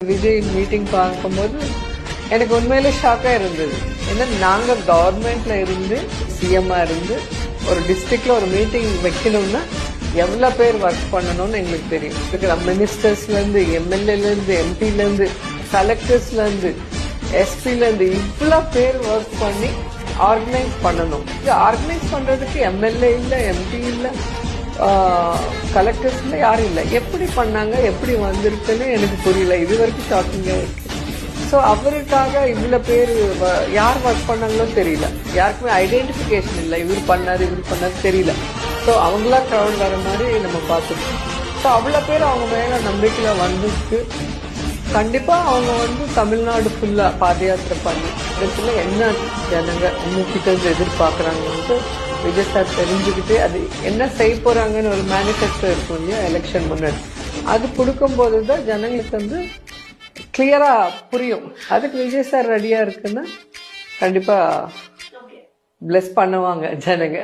Vijay meeting பார்க்கும்போது எனக்கு உண்மையிலே ஷாக்காக இருந்தது. ஏன்னா நாங்கள் கவர்மெண்ட்ல இருந்து சிஎம்மா இருந்து ஒரு டிஸ்ட்ரிக்ட்ல ஒரு மீட்டிங் வைக்கணும்னா எவ்வளோ பேர் ஒர்க் பண்ணணும்னு எங்களுக்கு தெரியும். இருக்கிற மினிஸ்டர்ஸ்லேருந்து, எம்எல்ஏலேருந்து, எம்பிலேருந்து, கலெக்டர்ஸ்லேருந்து, எஸ்பிலேருந்து இவ்வளோ பேர் ஒர்க் பண்ணி ஆர்கனைஸ் பண்ணணும். இது ஆர்கனைஸ் பண்ணுறதுக்கு எம்எல்ஏ இல்லை, எம்பி இல்லை, கலெக்டர்ஸ்ல யாரும் இல்லை. எப்படி பண்ணாங்க, எப்படி வந்திருக்குன்னு எனக்கு புரியல. இது வரைக்கும் ஷாக்கிங்காக இருக்கு. ஸோ அவருக்காக இவ்வளோ பேர் யார் ஒர்க் பண்ணாங்களோ தெரியல. யாருக்குமே ஐடென்டிஃபிகேஷன் இல்லை. இவர் பண்ணாரு தெரியல. ஸோ அவங்களா க்ரௌட் வர மாதிரி நம்ம பார்த்துருக்கோம். ஸோ அவ்வளோ பேர் அவங்க மேலே நம்பிக்கையில் வந்துருக்கு. கண்டிப்பாக அவங்க தமிழ்நாடு ஃபுல்லாக பாத யாத்திரை பண்ணி இடத்துல என்ன ஜனங்க உங்ககிட்ட எதிர்பார்க்குறாங்கன்ட்டு விஜய் சார் தெரிஞ்சுக்கிட்டு அது என்ன செய்ய போகிறாங்கன்னு ஒரு மேனிஃபெஸ்டோ இருக்கும் இல்லையா எலெக்ஷன் முன்னாடி, அது கொடுக்கும்போது தான் ஜனங்களுக்கு கிளியராக புரியும். அதுக்கு விஜய் சார் ரெடியாக இருக்குன்னா கண்டிப்பாக பிளஸ் பண்ணுவாங்க ஜனங்க.